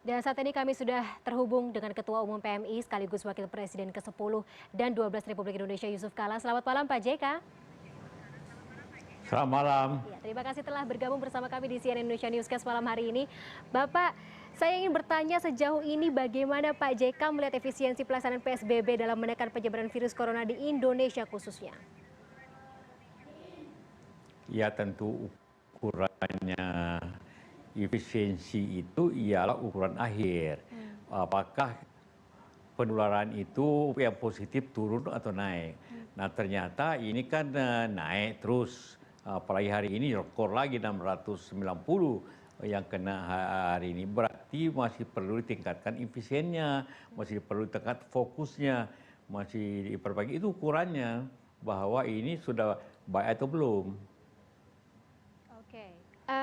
Dan saat ini kami sudah terhubung dengan Ketua Umum PMI sekaligus Wakil Presiden ke-10 dan 12 Republik Indonesia Yusuf Kala. Selamat malam Pak JK. Selamat malam. Ya, terima kasih telah bergabung bersama kami di CNN Indonesia Newscast malam hari ini. Bapak, saya ingin bertanya sejauh ini bagaimana Pak JK melihat efisiensi pelaksanaan PSBB dalam menekan penyebaran virus corona di Indonesia khususnya? Ya tentu ukurannya efisiensi itu ialah ukuran akhir. Apakah penularan itu yang positif turun atau naik? Nah ternyata ini kan naik terus. Apalagi hari ini rekor lagi 690 yang kena hari ini. Berarti masih perlu ditingkatkan efisiennya, masih perlu ditingkatkan fokusnya, masih diperbaiki. Itu ukurannya bahwa ini sudah baik atau belum. Oke.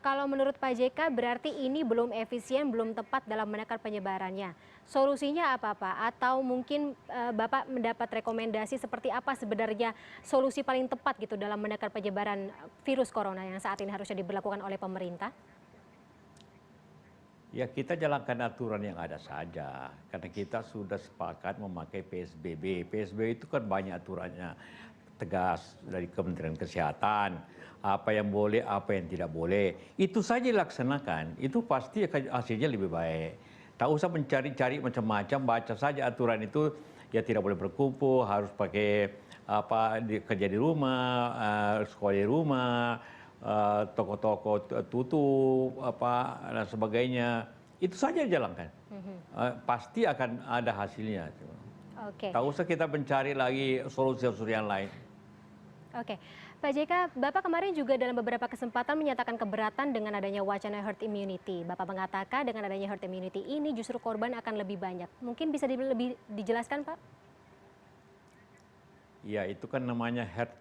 Kalau menurut Pak JK berarti ini belum efisien, belum tepat dalam menekan penyebarannya. Solusinya apa Pak? Atau mungkin Bapak mendapat rekomendasi seperti apa sebenarnya solusi paling tepat gitu dalam menekan penyebaran virus corona yang saat ini harusnya diberlakukan oleh pemerintah? Ya kita jalankan aturan yang ada saja. Karena kita sudah sepakat memakai PSBB. PSBB itu kan banyak aturannya. Tegas dari Kementerian Kesehatan. Apa yang boleh, apa yang tidak boleh. Itu saja dilaksanakan. Itu pasti hasilnya lebih baik. Tak usah mencari-cari macam-macam, baca saja aturan itu. Ya tidak boleh berkumpul, harus pakai kerja di rumah, sekolah di rumah, toko-toko tutup, dan sebagainya. Itu saja dijalankan. Pasti akan ada hasilnya. Oke. Tak usah kita mencari lagi solusi-solusi yang lain. Oke, Pak JK, Bapak kemarin juga dalam beberapa kesempatan menyatakan keberatan dengan adanya wacana herd immunity. Bapak mengatakan dengan adanya herd immunity ini justru korban akan lebih banyak. Mungkin bisa lebih dijelaskan, Pak? Ya, itu kan namanya herd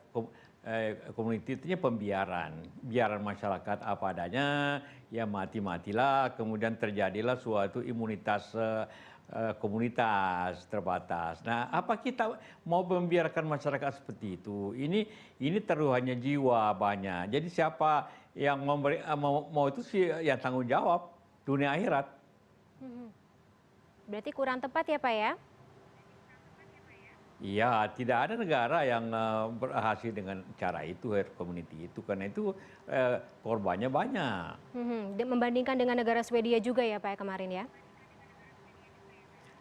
community, itu pembiaran. Biaran masyarakat apa adanya, ya mati-matilah, kemudian terjadilah suatu imunitas komunitas terbatas. Nah, apa kita mau membiarkan masyarakat seperti itu? Ini taruhannya jiwa banyak. Jadi siapa yang mau itu sih yang tanggung jawab dunia akhirat. Berarti kurang tepat ya Pak ya? Iya, tidak ada negara yang berhasil dengan cara itu, herd community itu. Karena itu korbannya banyak. Membandingkan dengan negara Swedia juga ya Pak kemarin ya?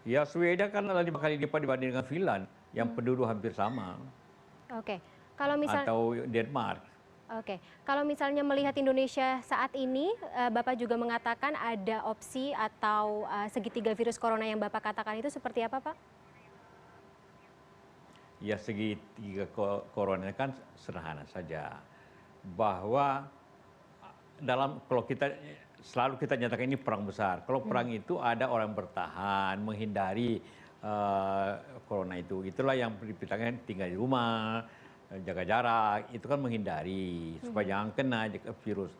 Ya, Swedia kan 5 kali lipat dibanding dengan Finland, yang penduduk hampir sama. Oke, kalau atau Denmark. Oke, kalau misalnya melihat Indonesia saat ini, Bapak juga mengatakan ada opsi atau segitiga virus corona yang Bapak katakan itu seperti apa, Pak? Ya, segitiga corona kan sederhana saja. Bahwa kalau selalu kita nyatakan ini perang besar. Kalau perang itu ada orang bertahan, menghindari corona itu. Itulah yang dipitangkan tinggal di rumah, jaga jarak, itu kan menghindari supaya jangan kena virus.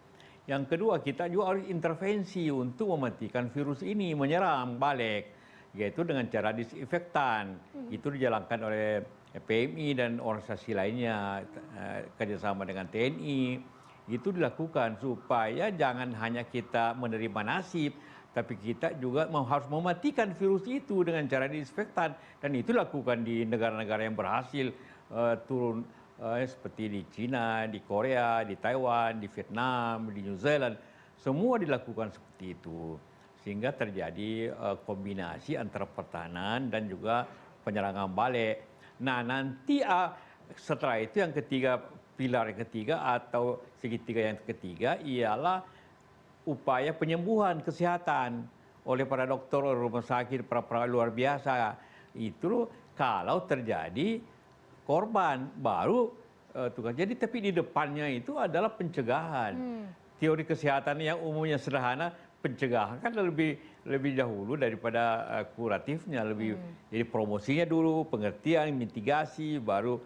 Yang kedua, kita juga harus intervensi untuk mematikan virus ini, menyerang balik, yaitu dengan cara disinfektan. Itu dijalankan oleh PMI dan organisasi lainnya, kerjasama dengan TNI. Itu dilakukan supaya jangan hanya kita menerima nasib, tapi kita juga harus mematikan virus itu dengan cara disinfektan. Dan itu dilakukan di negara-negara yang berhasil turun seperti di China, di Korea, di Taiwan, di Vietnam, di New Zealand. Semua dilakukan seperti itu. Sehingga terjadi kombinasi antara pertahanan dan juga penyerangan balik. Nah nanti setelah itu yang ketiga, pilar yang ketiga atau segitiga yang ketiga ialah upaya penyembuhan kesehatan oleh para dokter, rumah sakit, para luar biasa. Itu kalau terjadi korban baru tugas. Jadi tapi di depannya itu adalah pencegahan. Teori kesehatan yang umumnya sederhana, pencegahan kan lebih dahulu daripada kuratifnya. Jadi promosinya dulu, pengertian, mitigasi, baru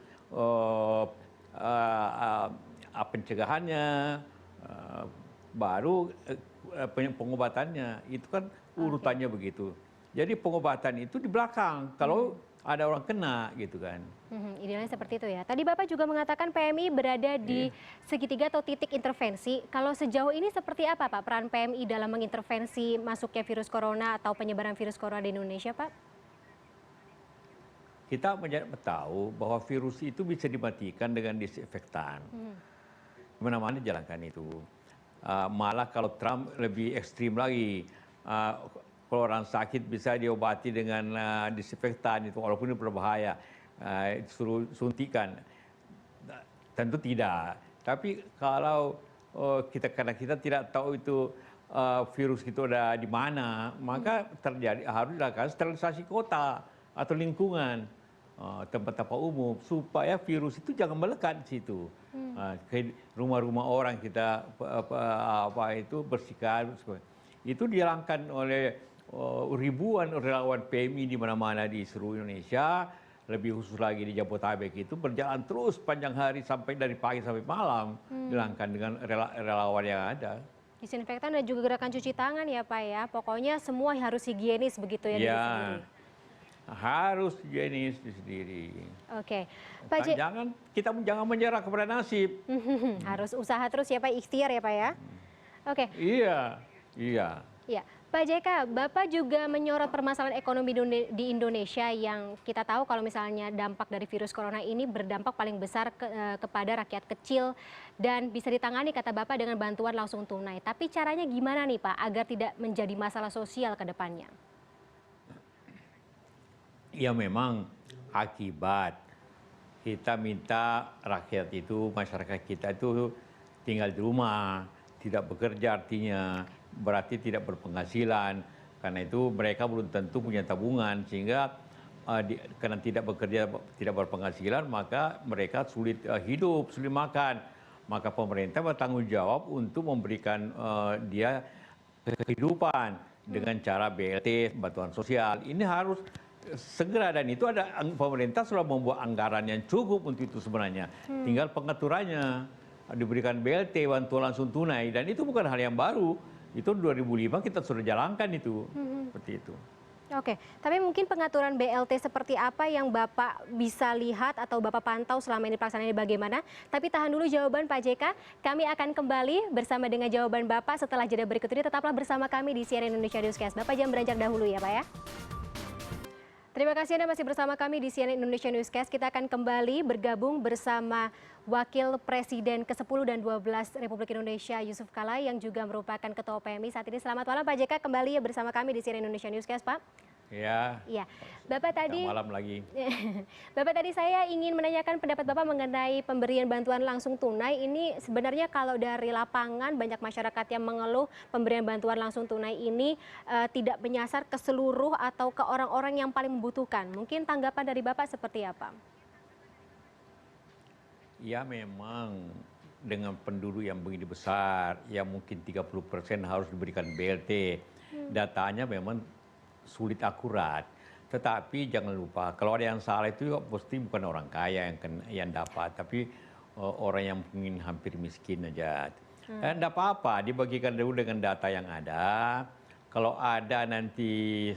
pencegahannya, baru pengobatannya. Itu kan urutannya begitu. Jadi pengobatan itu di belakang. Kalau ada orang kena gitu kan. Idealnya seperti itu ya. Tadi Bapak juga mengatakan PMI berada di segitiga atau titik intervensi. Kalau sejauh ini seperti apa Pak peran PMI dalam mengintervensi masuknya virus corona atau penyebaran virus corona di Indonesia Pak? Kita tahu bahwa virus itu bisa dimatikan dengan disinfektan. Mana-mana jalankan itu. Malah kalau Trump lebih ekstrim lagi, kalau orang sakit bisa diobati dengan disinfektan itu, walaupun itu berbahaya, suruh suntikan. Tentu tidak. Tapi kalau karena kita tidak tahu itu virus itu ada di mana, maka harus dilakukan sterilisasi kota atau lingkungan, tempat-tempat umum, supaya virus itu jangan melekat di situ. Ke rumah-rumah orang kita bersihkan. Itu dijalankan oleh ribuan relawan PMI di mana-mana di seluruh Indonesia, lebih khusus lagi di Jabodetabek itu berjalan terus panjang hari sampai dari pagi sampai malam, dilakukan dengan relawan yang ada. Disinfektan dan juga gerakan cuci tangan ya Pak ya. Pokoknya semua harus higienis begitu ya, diri sendiri. Harus higienis sendiri. Oke. Kita jangan menyerah kepada nasib. Harus usaha terus ya Pak, ikhtiar ya Pak ya. Oke. Iya. Ya, Pak JK, Bapak juga menyorot permasalahan ekonomi di Indonesia yang kita tahu kalau misalnya dampak dari virus corona ini berdampak paling besar kepada rakyat kecil dan bisa ditangani kata Bapak dengan bantuan langsung tunai. Tapi caranya gimana nih Pak agar tidak menjadi masalah sosial ke depannya? Ya memang akibat kita minta rakyat itu, masyarakat kita itu tinggal di rumah, tidak bekerja artinya, berarti tidak berpenghasilan. Karena itu mereka belum tentu punya tabungan, sehingga karena tidak bekerja, tidak berpenghasilan, maka mereka sulit hidup, sulit makan. Maka pemerintah bertanggung jawab untuk memberikan dia kehidupan dengan cara BLT, bantuan sosial. Ini harus segera, dan itu pemerintah sudah membuat anggaran yang cukup untuk itu sebenarnya. Tinggal pengaturannya, diberikan BLT, bantuan langsung tunai, dan itu bukan hal yang baru. Itu 2005 kita sudah jalankan itu, seperti itu. Oke, tapi mungkin pengaturan BLT seperti apa yang Bapak bisa lihat atau Bapak pantau selama ini pelaksanaannya bagaimana? Tapi tahan dulu jawaban Pak JK, kami akan kembali bersama dengan jawaban Bapak setelah jeda berikut ini. Tetaplah bersama kami di CNN Indonesia Newscast. Bapak jangan beranjak dahulu ya Pak ya. Terima kasih Anda masih bersama kami di CNN Indonesia Newscast. Kita akan kembali bergabung bersama Wakil Presiden ke-10 dan 12 Republik Indonesia Yusuf Kala yang juga merupakan Ketua PMI saat ini. Selamat malam Pak JK, kembali ya bersama kami di CNN Indonesia Newscast Pak. Ya. Bapak tadi. Malam lagi. Bapak tadi saya ingin menanyakan pendapat Bapak mengenai pemberian bantuan langsung tunai. Ini sebenarnya kalau dari lapangan banyak masyarakat yang mengeluh pemberian bantuan langsung tunai ini tidak menyasar ke seluruh atau ke orang-orang yang paling membutuhkan. Mungkin tanggapan dari Bapak seperti apa? Ya memang dengan penduduk yang begini besar, yang mungkin 30% harus diberikan BLT. Datanya memang sulit akurat. Tetapi jangan lupa, kalau ada yang salah itu pasti bukan orang kaya yang dapat, tapi orang yang mungkin hampir miskin aja. Dan tidak apa-apa, dibagikan dulu dengan data yang ada. Kalau ada nanti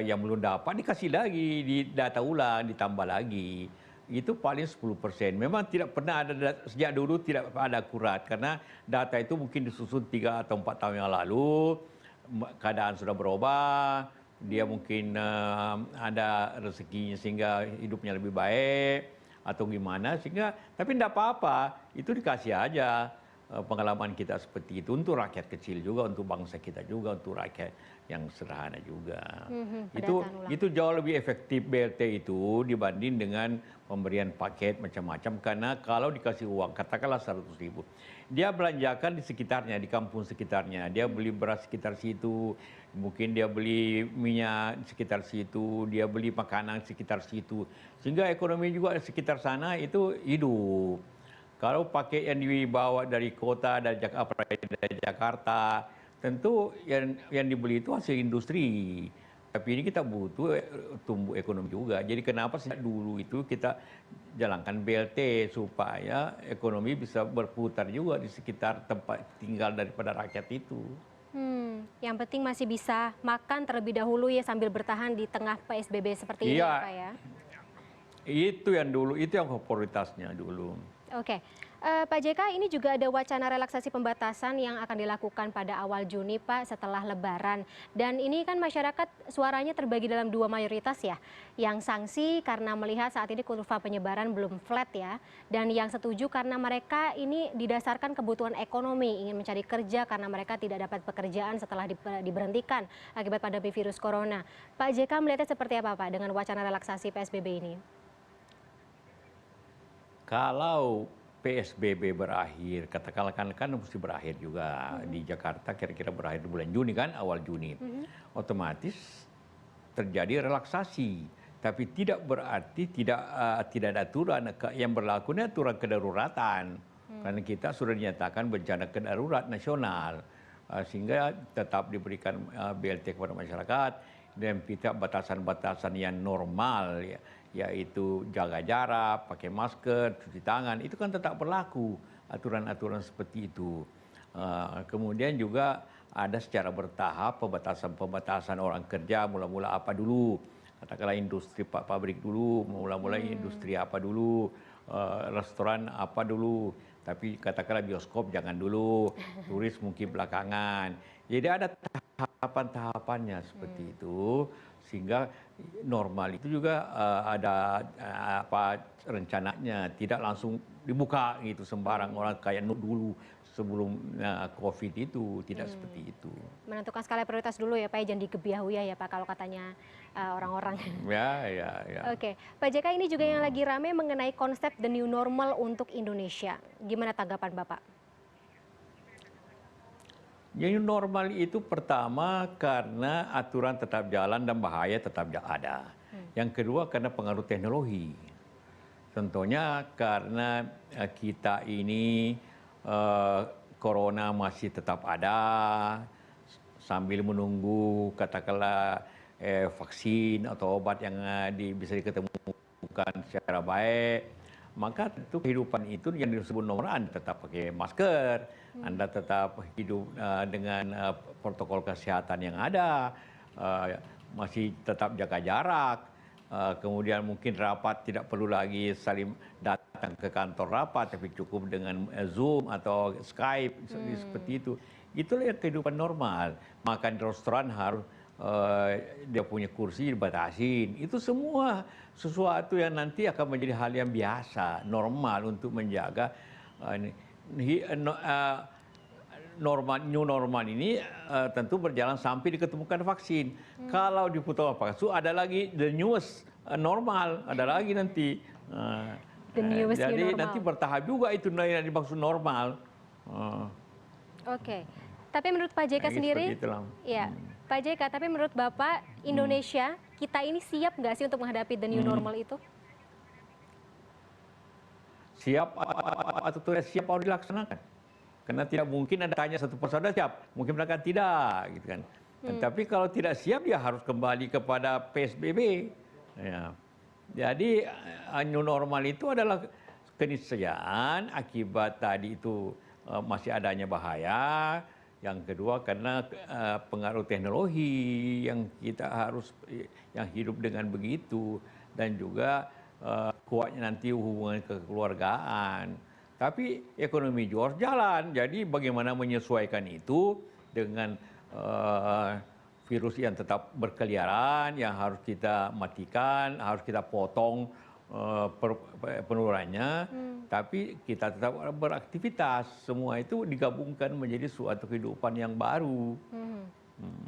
yang belum dapat, dikasih lagi, di data ulang, ditambah lagi. Itu paling 10%. Memang tidak pernah ada, sejak dulu tidak ada akurat, karena data itu mungkin disusun 3 atau 4 tahun yang lalu, keadaan sudah berubah, dia mungkin ada rezekinya sehingga hidupnya lebih baik atau gimana, sehingga tapi tidak apa-apa, itu dikasih aja. Pengalaman kita seperti itu untuk rakyat kecil juga, untuk bangsa kita juga, untuk rakyat yang sederhana juga. Itu jauh lebih efektif BLT itu dibanding dengan pemberian paket macam-macam, karena kalau dikasih uang katakanlah 100.000, dia belanjakan di sekitarnya, di kampung sekitarnya, dia beli beras sekitar situ, mungkin dia beli minyak di sekitar situ, dia beli makanan sekitar situ, sehingga ekonomi juga di sekitar sana itu hidup. Kalau pakai yang dibawa dari kota, dari Jakarta, tentu yang dibeli itu hasil industri. Tapi ini kita butuh tumbuh ekonomi juga. Jadi kenapa sejak dulu itu kita jalankan BLT supaya ekonomi bisa berputar juga di sekitar tempat tinggal daripada rakyat itu. Yang penting masih bisa makan terlebih dahulu ya sambil bertahan di tengah PSBB seperti ini ya Iya, Pak ya. itu yang dulu, itu yang prioritasnya dulu. Oke, Pak JK ini juga ada wacana relaksasi pembatasan yang akan dilakukan pada awal Juni Pak setelah Lebaran. Dan ini kan masyarakat suaranya terbagi dalam dua mayoritas ya. Yang sanksi karena melihat saat ini kurva penyebaran belum flat ya. Dan yang setuju karena mereka ini didasarkan kebutuhan ekonomi, ingin mencari kerja karena mereka tidak dapat pekerjaan setelah diberhentikan akibat pandemi virus corona. Pak JK melihatnya seperti apa Pak dengan wacana relaksasi PSBB ini? Kalau PSBB berakhir, katakanlah kan mesti berakhir juga di Jakarta kira-kira berakhir di bulan Juni kan, awal Juni. Otomatis terjadi relaksasi, tapi tidak berarti tidak ada aturan yang berlaku ini aturan kedaruratan. Karena kita sudah dinyatakan bencana kedarurat nasional, sehingga tetap diberikan BLT kepada masyarakat dan kita batasan-batasan yang normal ya, yaitu jaga jarak, pakai masker, cuci tangan, itu kan tetap berlaku aturan-aturan seperti itu. Kemudian juga ada secara bertahap pembatasan orang kerja, mula-mula apa dulu, katakanlah industri pabrik dulu, mula-mula industri apa dulu, restoran apa dulu, tapi katakanlah bioskop jangan dulu, turis mungkin belakangan. Jadi ada tahapan-tahapannya seperti itu, sehingga normal itu juga ada rencananya tidak langsung dibuka gitu sembarang orang kayak dulu sebelum COVID itu, tidak seperti itu. Menentukan skala prioritas dulu ya Pak, jangan digebiahuya ya Pak kalau katanya orang-orang. Ya. Oke, Pak JK ini juga yang lagi rame mengenai konsep the new normal untuk Indonesia. Gimana tanggapan Bapak? Jadi normal itu pertama karena aturan tetap jalan dan bahaya tetap ada. Yang kedua karena pengaruh teknologi. Tentunya karena kita ini corona masih tetap ada sambil menunggu katakanlah vaksin atau obat yang bisa diketemukan secara baik. Maka tentu kehidupan itu yang disebut normal, Anda tetap pakai masker, Anda tetap hidup dengan protokol kesehatan yang ada, masih tetap jaga jarak, kemudian mungkin rapat tidak perlu lagi saling datang ke kantor rapat, tapi cukup dengan Zoom atau Skype, seperti itu. Itulah yang kehidupan normal. Makan di restoran harus dia punya kursi dibatasin. Itu semua sesuatu yang nanti akan menjadi hal yang biasa, normal untuk menjaga new normal ini tentu berjalan sampai diketemukan vaksin. Kalau diputar vaksin ada lagi the newest normal, ada lagi nanti. The newest Jadi new normal. nanti bertahap juga itu yang dimaksud normal. Oke, tapi menurut Pak JK sendiri, ya Pak JK, tapi menurut Bapak Indonesia kita ini siap nggak sih untuk menghadapi the new normal itu? Siap atau tidak siap harus dilaksanakan. Karena tidak mungkin Anda tanya satu persatu siap, mungkin mereka tidak, gitu kan. Tapi kalau tidak siap ya harus kembali kepada PSBB. Ya. Jadi new normal itu adalah keniscayaan akibat tadi itu masih adanya bahaya. Yang kedua karena pengaruh teknologi yang kita harus yang hidup dengan begitu, dan juga kuatnya nanti hubungan kekeluargaan. Tapi ekonomi juga harus jalan. Jadi bagaimana menyesuaikan itu dengan virus yang tetap berkeliaran, yang harus kita matikan, harus kita potong penularannya, tapi kita tetap beraktivitas. Semua itu digabungkan menjadi suatu kehidupan yang baru.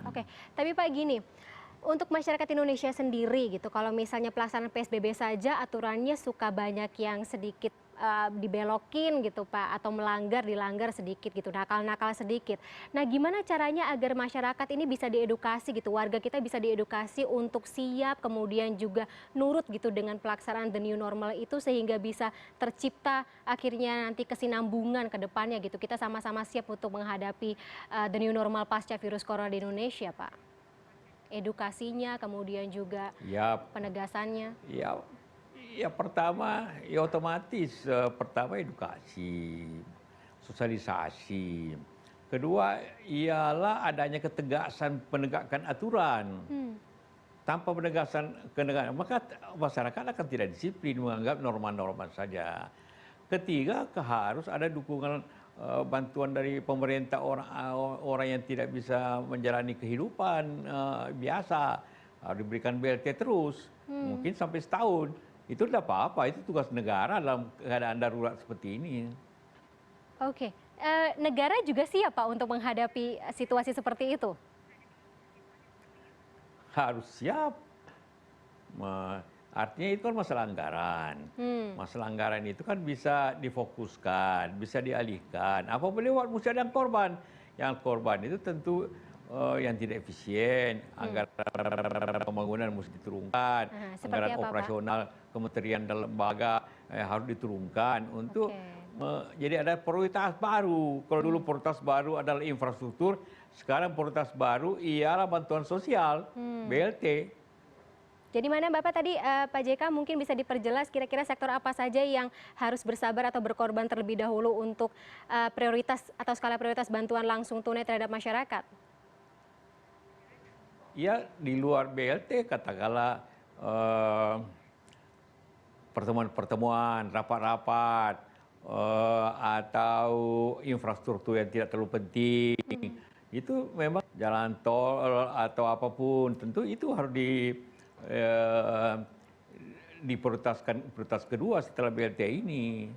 Oke, tapi Pak gini, untuk masyarakat Indonesia sendiri gitu, kalau misalnya pelaksanaan PSBB saja aturannya suka banyak yang sedikit dibelokin gitu Pak, atau dilanggar sedikit gitu, nakal-nakal sedikit. Nah gimana caranya agar masyarakat ini bisa diedukasi gitu, warga kita bisa diedukasi untuk siap kemudian juga nurut gitu dengan pelaksanaan the new normal itu sehingga bisa tercipta akhirnya nanti kesinambungan ke depannya gitu, kita sama-sama siap untuk menghadapi the new normal pasca virus corona di Indonesia Pak. Edukasinya kemudian juga penegasannya. Ya pertama, ya otomatis pertama edukasi, sosialisasi, Kedua ialah adanya ketegasan penegakan aturan. Tanpa kenegakan, maka masyarakat akan tidak disiplin, menganggap norma-norma saja. Ketiga, harus ada dukungan bantuan dari pemerintah orang yang tidak bisa menjalani kehidupan biasa, harus diberikan BLT terus, mungkin sampai setahun. Itu tidak apa-apa, itu tugas negara dalam keadaan darurat seperti ini. Oke, negara juga siap Pak untuk menghadapi situasi seperti itu? Harus siap. Artinya itu kan masalah anggaran. Masalah anggaran itu kan bisa difokuskan, bisa dialihkan. Apabila mesti ada yang korban. Yang korban itu tentu yang tidak efisien, anggaran pembangunan mesti diturunkan, anggaran operasional kementerian dan lembaga harus diturunkan untuk jadi ada prioritas baru. Kalau dulu prioritas baru adalah infrastruktur, sekarang prioritas baru ialah bantuan sosial, BLT. Jadi mana Bapak tadi Pak JK mungkin bisa diperjelas kira-kira sektor apa saja yang harus bersabar atau berkorban terlebih dahulu untuk prioritas atau skala prioritas bantuan langsung tunai terhadap masyarakat? Ya di luar BLT katakanlah pertemuan-pertemuan, rapat-rapat, atau infrastruktur yang tidak terlalu penting. Itu memang jalan tol atau apapun tentu itu harus diprioritaskan, prioritas kedua setelah BLT ini.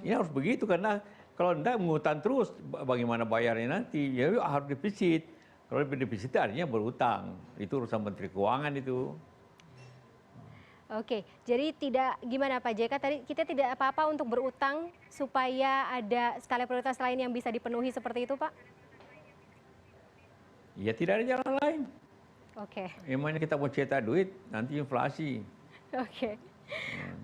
Ini harus begitu karena kalau tidak mengutang terus bagaimana bayarnya nanti, ya harus defisit. Kalau defisit artinya berutang, itu urusan Menteri Keuangan itu. Oke, jadi tidak gimana Pak JK tadi kita tidak apa-apa untuk berutang supaya ada skala prioritas lain yang bisa dipenuhi seperti itu Pak? Ya tidak ada jalan lain. Oke. Emangnya kita mau cetak duit, nanti inflasi. Oke.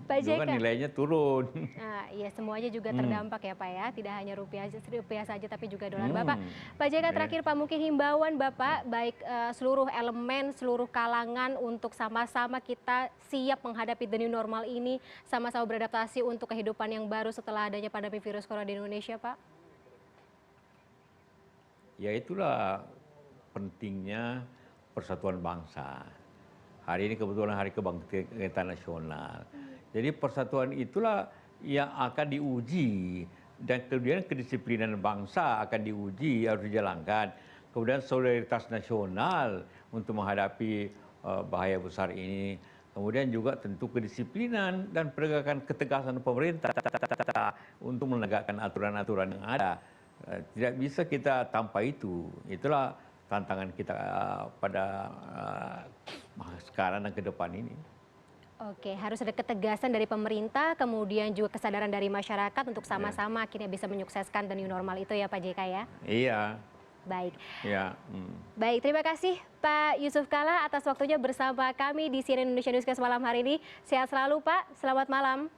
Pak JK. Juga nilainya turun. Nah, iya semuanya juga terdampak ya Pak ya, tidak hanya rupiah saja tapi juga dolar. Pak JK terakhir Pak mungkin himbauan Bapak baik seluruh elemen, seluruh kalangan untuk sama-sama kita siap menghadapi the new normal ini, sama-sama beradaptasi untuk kehidupan yang baru setelah adanya pandemi virus corona di Indonesia Pak. Ya itulah pentingnya persatuan bangsa. Hari ini kebetulan Hari Kebangkitan Nasional. Jadi persatuan itulah yang akan diuji dan kemudian kedisiplinan bangsa akan diuji, harus dijalankan. Kemudian solidaritas nasional untuk menghadapi bahaya besar ini. Kemudian juga tentu kedisiplinan dan penegakan ketegasan pemerintah untuk menegakkan aturan-aturan yang ada. Tidak bisa kita tanpa itu. Itulah tantangan kita pada sekarang dan ke depan ini. Oke, harus ada ketegasan dari pemerintah, kemudian juga kesadaran dari masyarakat untuk sama-sama akhirnya bisa menyukseskan the new normal itu ya Pak JK ya? Iya. Baik. Ya. Baik, terima kasih Pak Yusuf Kalla atas waktunya bersama kami di CNN Indonesia Newscast malam hari ini. Sehat selalu Pak, selamat malam.